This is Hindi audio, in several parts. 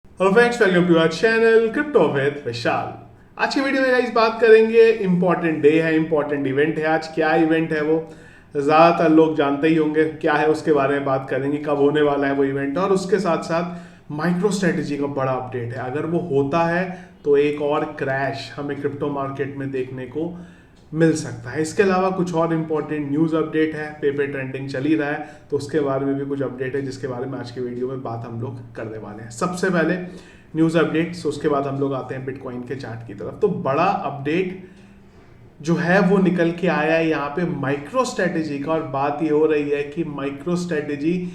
Hello friends, welcome to our channel crypto with Vishal. आज की वीडियो में गाइस बात करेंगे, इंपॉर्टेंट डे है, इंपॉर्टेंट इवेंट है। आज क्या इवेंट है वो ज़्यादातर लोग जानते ही होंगे क्या है, उसके बारे में बात करेंगे, कब होने वाला है वो इवेंट। और उसके साथ साथ माइक्रो स्ट्रेटेजी का बड़ा अपडेट है। अगर वो होता है तो एक और क्रैश हमें क्रिप्टो मार्केट में देखने को मिल सकता है। इसके अलावा कुछ और इंपॉर्टेंट न्यूज़ अपडेट है, पेपर ट्रेंडिंग चल ही रहा है तो उसके बारे में भी कुछ अपडेट है जिसके बारे में आज की वीडियो में बात हम लोग करने वाले हैं। सबसे पहले न्यूज़ अपडेट्स, उसके बाद हम लोग आते हैं बिटकॉइन के चार्ट की तरफ। तो बड़ा अपडेट जो है वो निकल के आया है यहाँ पे माइक्रो स्ट्रेटेजी का, और बात ये हो रही है कि माइक्रो स्ट्रेटेजी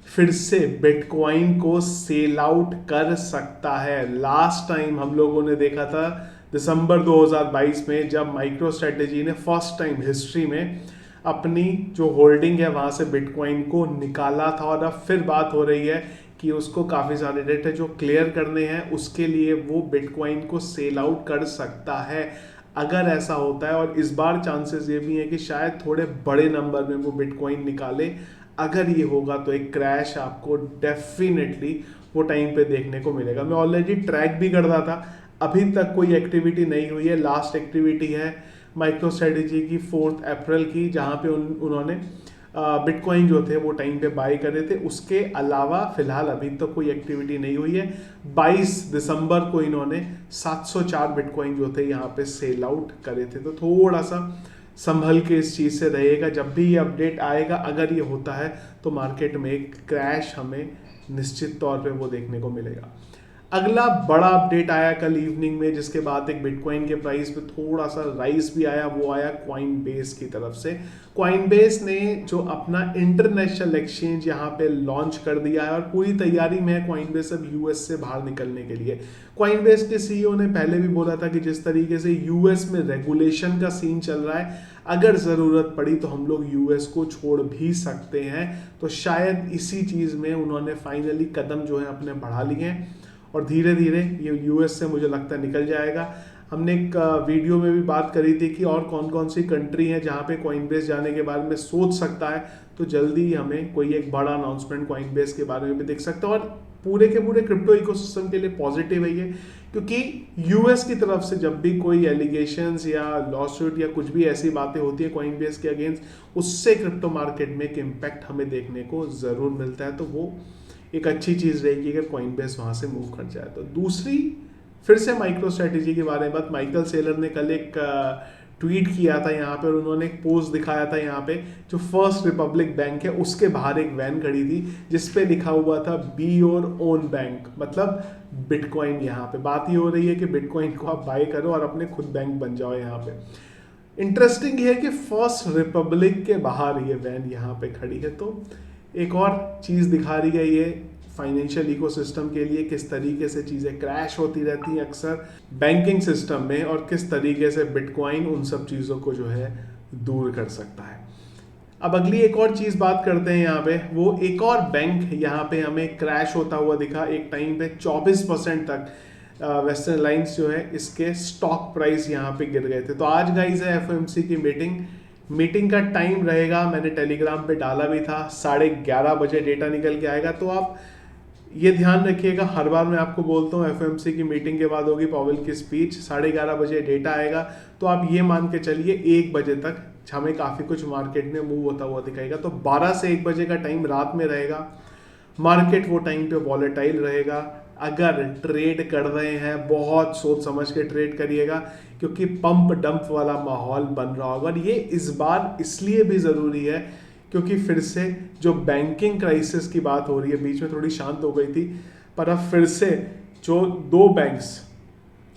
फिर से बिटकॉइन को सेल आउट कर सकता है। लास्ट टाइम हम लोगों ने देखा था दिसंबर 2022 में, जब माइक्रो स्ट्रेटेजी ने फर्स्ट टाइम हिस्ट्री में अपनी जो होल्डिंग है वहां से बिटकॉइन को निकाला था। और अब फिर बात हो रही है कि उसको काफ़ी सारे डेटा जो क्लियर करने हैं, उसके लिए वो बिटकॉइन को सेल आउट कर सकता है। अगर ऐसा होता है, और इस बार चांसेस ये भी हैं कि शायद थोड़े बड़े नंबर में वो बिटकॉइन निकाले, अगर ये होगा तो एक क्रैश आपको डेफिनेटली वो टाइम पे देखने को मिलेगा। मैं ऑलरेडी ट्रैक भी कर रहा था, अभी तक कोई एक्टिविटी नहीं हुई है। लास्ट एक्टिविटी है माइक्रो स्ट्रेटेजी की 4 अप्रैल की, जहाँ पे उन्होंने बिटकॉइन जो थे वो टाइम पे बाई करे थे। उसके अलावा फिलहाल अभी तक कोई एक्टिविटी नहीं हुई है। 22 दिसंबर को इन्होंने 704 बिटकॉइन जो थे यहाँ पे सेल आउट करे थे। तो थोड़ा सा संभल के इस चीज़ से रहेगा। जब भी ये अपडेट आएगा, अगर ये होता है तो मार्केट में एक क्रैश हमें निश्चित तौर पे वो देखने को मिलेगा। अगला बड़ा अपडेट आया कल इवनिंग में, जिसके बाद एक बिटकॉइन के प्राइस पे थोड़ा सा राइज भी आया। वो आया कॉइन बेस की तरफ से। कॉइन बेस ने जो अपना इंटरनेशनल एक्सचेंज यहाँ पे लॉन्च कर दिया है, और पूरी तैयारी में है कॉइन बेस अब यूएस से बाहर निकलने के लिए। कॉइन बेस के सीईओ ने पहले भी बोला था कि जिस तरीके से यूएस में रेगुलेशन का सीन चल रहा है, अगर ज़रूरत पड़ी तो हम लोग यूएस को छोड़ भी सकते हैं। तो शायद इसी चीज़ में उन्होंने फाइनली कदम जो है अपने बढ़ा लिए हैं, और धीरे धीरे ये यूएस से मुझे लगता है निकल जाएगा। हमने एक वीडियो में भी बात करी थी कि और कौन कौन सी कंट्री हैं जहाँ पे कॉइनबेस जाने के बारे में सोच सकता है। तो जल्दी ही हमें कोई एक बड़ा अनाउंसमेंट कॉइनबेस के बारे में भी दिख सकता है। और पूरे के पूरे क्रिप्टो इकोसिस्टम के लिए पॉजिटिव है ये, क्योंकि यूएस की तरफ से जब भी कोई एलिगेशंस या लॉसूट या कुछ भी ऐसी बातें होती है कॉइनबेस के अगेंस्ट, उससे क्रिप्टो मार्केट में एक इम्पैक्ट हमें देखने को ज़रूर मिलता है। तो वो एक अच्छी चीज़ रहेगी अगर कॉइनबेस वहाँ से मूव कर जाए तो। दूसरी फिर से माइक्रो स्ट्रेटेजी के बारे में बात, माइकल सेलर ने कल एक ट्वीट किया था यहाँ पे, और उन्होंने एक पोस्ट दिखाया था यहाँ पे। जो फर्स्ट रिपब्लिक बैंक है उसके बाहर एक वैन खड़ी थी जिस पे लिखा हुआ था बी योर ओन बैंक, मतलब बिटकॉइन। यहाँ पे बात ये हो रही है कि बिटकॉइन को आप बाय करो और अपने खुद बैंक बन जाओ। यहाँ पे इंटरेस्टिंग है कि फर्स्ट रिपब्लिक के बाहर ये वैन यहाँ पे खड़ी है। तो एक और चीज़ दिखा रही है ये फाइनेंशियल इकोसिस्टम के लिए, किस तरीके से चीज़ें क्रैश होती रहती हैं अक्सर बैंकिंग सिस्टम में, और किस तरीके से बिटकॉइन उन सब चीज़ों को जो है दूर कर सकता है। अब अगली एक और चीज़ बात करते हैं यहाँ पे। वो एक और बैंक यहाँ पे हमें क्रैश होता हुआ दिखा एक टाइम पे। 24% तक वेस्टर्न एलायंस जो है इसके स्टॉक प्राइस यहाँ पे गिर गए थे। तो आज गाइस है एफओएमसी की मीटिंग का टाइम रहेगा, मैंने टेलीग्राम पे डाला भी था। 11:30 बजे डेटा निकल के आएगा। तो आप ये ध्यान रखिएगा, हर बार मैं आपको बोलता हूँ एफओएमसी की मीटिंग के बाद होगी पॉवेल की स्पीच, 11:30 बजे डेटा आएगा। तो आप ये मान के चलिए 1 बजे तक हमें काफ़ी कुछ मार्केट में मूव होता हुआ दिखाएगा। तो 12 से 1 बजे का टाइम रात में रहेगा। मार्केट वो टाइम पे वॉलेटाइल रहेगा। अगर ट्रेड कर रहे हैं बहुत सोच समझ के ट्रेड करिएगा, क्योंकि पंप डंप वाला माहौल बन रहा होगा। और ये इस बार इसलिए भी ज़रूरी है क्योंकि फिर से जो बैंकिंग क्राइसिस की बात हो रही है, बीच में थोड़ी शांत हो गई थी, पर अब फिर से जो 2 बैंक्स,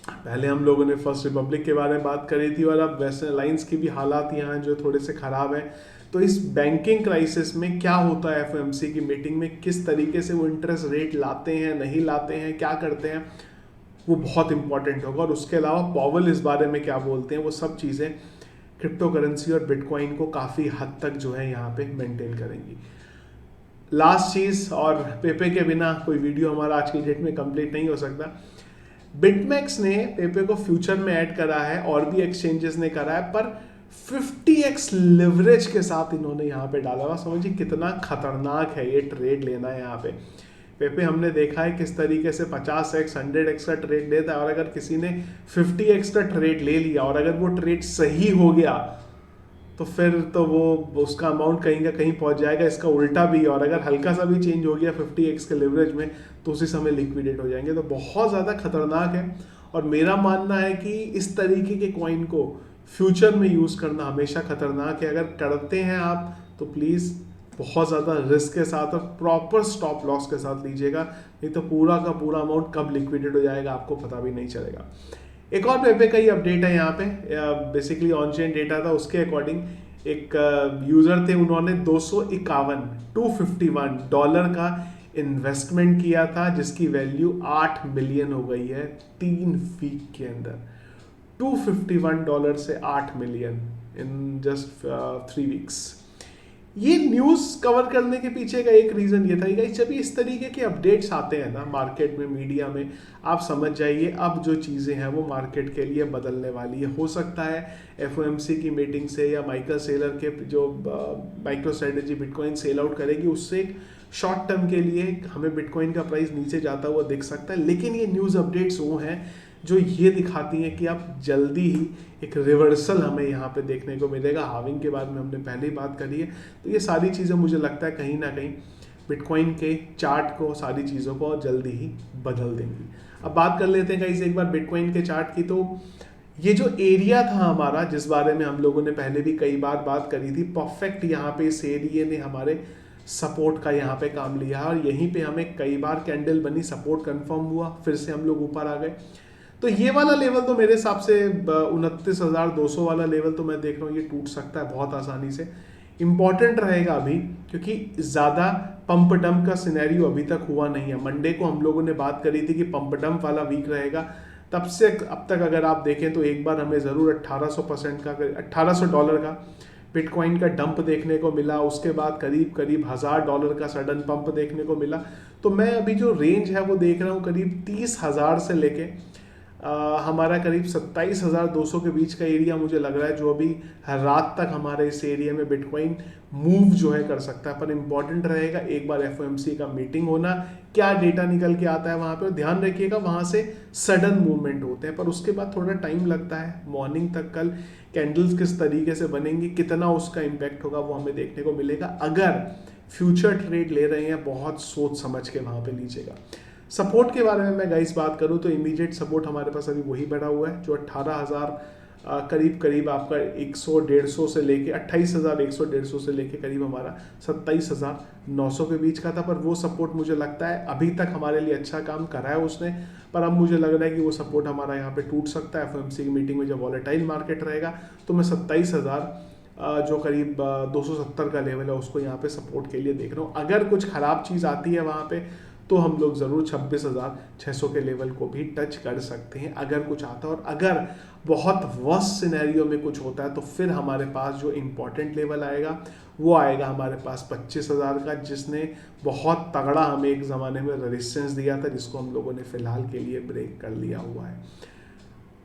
पहले हम लोगों ने फर्स्ट रिपब्लिक के बारे में बात करी थी, और अब वेस्टर्न एलायंस की भी हालात यहाँ जो थोड़े से ख़राब हैं। तो इस बैंकिंग क्राइसिस में क्या होता है एफओएमसी की मीटिंग में, किस तरीके से वो इंटरेस्ट रेट लाते हैं नहीं लाते हैं, क्या करते हैं, वो बहुत इंपॉर्टेंट होगा। और उसके अलावा पॉवेल इस बारे में क्या बोलते हैं, वो सब चीज़ें क्रिप्टो करेंसी और बिटकॉइन को काफ़ी हद तक जो है यहाँ पे मेंटेन करेंगी। लास्ट चीज़, और पेपे के बिना कोई वीडियो हमारा आज की डेट में कंप्लीट नहीं हो सकता। बिटमैक्स ने पेपे को फ्यूचर में ऐड करा है, और भी एक्सचेंजेस ने करा है, पर 50x लेवरेज के साथ इन्होंने यहाँ पे डाला हुआ। समझिए कितना खतरनाक है ये ट्रेड लेना है यहाँ पे। पेपे हमने देखा है किस तरीके से 50x 100x का ट्रेड लेता है, और अगर किसी ने 50x का ट्रेड ले लिया और अगर वो ट्रेड सही हो गया तो फिर तो वो उसका अमाउंट कहीं का कहीं पहुंच जाएगा। इसका उल्टा भी, और अगर हल्का सा भी चेंज हो गया 50x के लेवरेज में तो उसी समय लिक्विडेट हो जाएंगे। तो बहुत ज़्यादा खतरनाक है, और मेरा मानना है कि इस तरीके के कॉइन को फ्यूचर में यूज़ करना हमेशा खतरनाक है। अगर करते हैं आप तो प्लीज़ बहुत ज़्यादा रिस्क के साथ और प्रॉपर स्टॉप लॉस के साथ लीजिएगा, नहीं तो पूरा का पूरा अमाउंट कब लिक्विडेट हो जाएगा आपको पता भी नहीं चलेगा। एक और पेपे का ही अपडेट है यहाँ पे, बेसिकली ऑन चेन डेटा था, उसके अकॉर्डिंग एक यूज़र थे, उन्होंने $251 का इन्वेस्टमेंट किया था जिसकी वैल्यू 8 मिलियन हो गई है 3 वीक के अंदर। $251 से 8 मिलियन इन जस्ट 3 वीक्स। ये न्यूज़ कवर करने के पीछे का एक रीज़न ये था कि जब इस तरीके के अपडेट्स आते हैं ना मार्केट में, मीडिया में, आप समझ जाइए अब जो चीज़ें हैं वो मार्केट के लिए बदलने वाली है। हो सकता है एफओएमसी की मीटिंग से या माइकल सेलर के जो micro strategy bitcoin sell out करेगी उससे एक शॉर्ट टर्म के लिए हमें बिटकॉइन का प्राइस नीचे जाता हुआ दिख सकता है, लेकिन ये न्यूज़ अपडेट्स वो हैं जो ये दिखाती हैं कि अब जल्दी ही एक रिवर्सल हमें यहाँ पे देखने को मिलेगा। हाविंग के बारे में हमने पहले ही बात करी है, तो ये सारी चीज़ें मुझे लगता है कहीं ना कहीं बिटकॉइन के चार्ट को, सारी चीज़ों को जल्दी ही बदल देंगी। अब बात कर लेते हैं गाइस एक बार बिटकॉइन के चार्ट की। तो ये जो एरिया था हमारा, जिस बारे में हम लोगों ने पहले भी कई बार बात करी थी, परफेक्ट यहाँ पे इस एरिया ने हमारे सपोर्ट का यहाँ पे काम लिया, और यहीं पे हमें कई बार कैंडल बनी, सपोर्ट कंफर्म हुआ, फिर से हम लोग ऊपर आ गए। तो ये वाला लेवल तो मेरे हिसाब से 29,200 वाला लेवल तो मैं देख रहा हूँ ये टूट सकता है बहुत आसानी से। इम्पॉर्टेंट रहेगा अभी, क्योंकि ज़्यादा पंप डंप का सिनेरियो अभी तक हुआ नहीं है। मंडे को हम लोगों ने बात करी थी कि पंप डंप वाला वीक रहेगा, तब से अब तक अगर आप देखें तो एक बार हमें ज़रूर 1800% का, $1800 का बिटकॉइन का डंप देखने को मिला। उसके बाद करीब करीब $1000 का सडन पंप देखने को मिला। तो मैं अभी जो रेंज है वो देख रहा हूँ करीब 30,000 से लेके हमारा करीब 27,200 के बीच का एरिया मुझे लग रहा है, जो अभी रात तक हमारे इस एरिया में बिटकॉइन मूव जो है कर सकता है। पर इम्पॉर्टेंट रहेगा एक बार एफओएमसी का मीटिंग होना, क्या डेटा निकल के आता है वहाँ पे, और ध्यान रखिएगा वहाँ से सडन मूवमेंट होते हैं, पर उसके बाद थोड़ा टाइम लगता है। मॉर्निंग तक कल कैंडल्स किस तरीके से बनेंगी, कितना उसका इम्पैक्ट होगा वो हमें देखने को मिलेगा। अगर फ्यूचर ट्रेड ले रहे हैं बहुत सोच समझ के वहाँ पे लीजिएगा। सपोर्ट के बारे में मैं गाइस बात करूं तो इमीडिएट सपोर्ट हमारे पास अभी वही बढ़ा हुआ है जो 18,000 करीब करीब आपका 100-150 से लेके 28,100-150 से लेके करीब हमारा 27,900 के बीच का था। पर वो सपोर्ट मुझे लगता है अभी तक हमारे लिए अच्छा काम करा है उसने, पर अब मुझे लग रहा है कि वो सपोर्ट हमारा यहाँ पे टूट सकता है। एफओएमसी की मीटिंग में जब वॉलेटाइल मार्केट रहेगा तो मैं 27,000 जो करीब 270 का लेवल है उसको यहाँ पे सपोर्ट के लिए देख रहा हूँ। अगर कुछ खराब चीज़ आती है वहाँ पे तो हम लोग ज़रूर 26,600 के लेवल को भी टच कर सकते हैं अगर कुछ आता है। और अगर बहुत वर्स्ट सिनेरियो में कुछ होता है तो फिर हमारे पास जो इम्पोर्टेंट लेवल आएगा वो आएगा हमारे पास 25,000 का, जिसने बहुत तगड़ा हमें एक ज़माने में रेजिस्टेंस दिया था, जिसको हम लोगों ने फिलहाल के लिए ब्रेक कर लिया हुआ है।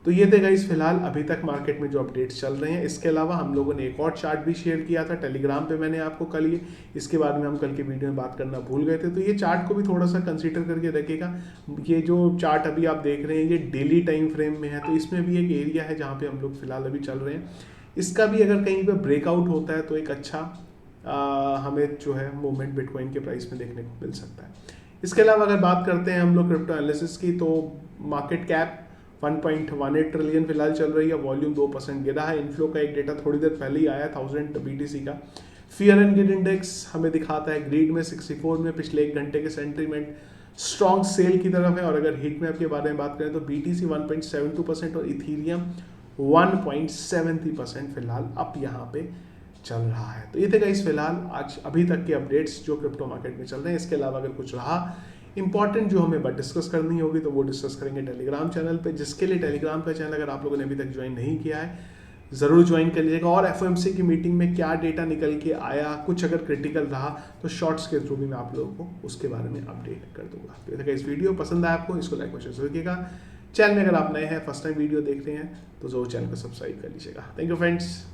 तो ये थे गाइस फिलहाल अभी तक मार्केट में जो अपडेट्स चल रहे हैं। इसके अलावा हम लोगों ने एक और चार्ट भी शेयर किया था टेलीग्राम पे, मैंने आपको कल ये, इसके बारे में हम कल के वीडियो में बात करना भूल गए थे। तो ये चार्ट को भी थोड़ा सा कंसीडर करके रखिएगा। ये जो चार्ट अभी आप देख रहे हैं ये डेली टाइम फ्रेम में है, तो इसमें भी एक एरिया है जहाँ पे हम लोग फिलहाल अभी चल रहे हैं। इसका भी अगर कहीं पर ब्रेकआउट होता है तो एक अच्छा हमें जो है मूवमेंट बिटकॉइन के प्राइस में देखने को मिल सकता है। इसके अलावा अगर बात करते हैं हम लोग क्रिप्टो एनालिसिस की, तो मार्केट कैप 1.18 ट्रिलियन फिलहाल चल रही है, वॉल्यूम 2% गिरा है। इनफ्लो का एक डेटा थोड़ी देर पहले ही आया 1000 BTC का। फियर एंड ग्रीड इंडेक्स हमें दिखाता है ग्रीड में 64 में पिछले एक घंटे के सेंटीमेंट स्ट्रॉन्ग सेल की तरफ है। और अगर हीट मैप के बारे में बात करें तो BTC 1.72% और इथीरियम 1.73% फिलहाल अप यहाँ पे चल रहा है। तो ये थे गाइस फिलहाल आज अभी तक के अपडेट्स जो क्रिप्टो मार्केट में चल रहे हैं। इसके अलावा अगर कुछ रहा इंपॉर्टेंट जो हमें डिस्कस करनी होगी तो वो डिस्कस करेंगे टेलीग्राम चैनल पे, जिसके लिए टेलीग्राम का चैनल अगर आप लोगों ने अभी तक ज्वाइन नहीं किया है ज़रूर ज्वाइन कर लीजिएगा। और एफओएमसी की मीटिंग में क्या डेटा निकल के आया, कुछ अगर क्रिटिकल रहा तो शॉर्ट्स के थ्रू भी मैं आप लोगों को उसके बारे में अपडेट कर दूंगा। तो अगर इस वीडियो पसंद आया आपको, इसको लाइक और शेयर रखिएगा। चैनल में अगर आप नए हैं, फर्स्ट टाइम वीडियो देख रहे हैं तो जरूर चैनल को सब्सक्राइब कर लीजिएगा। Thank you friends.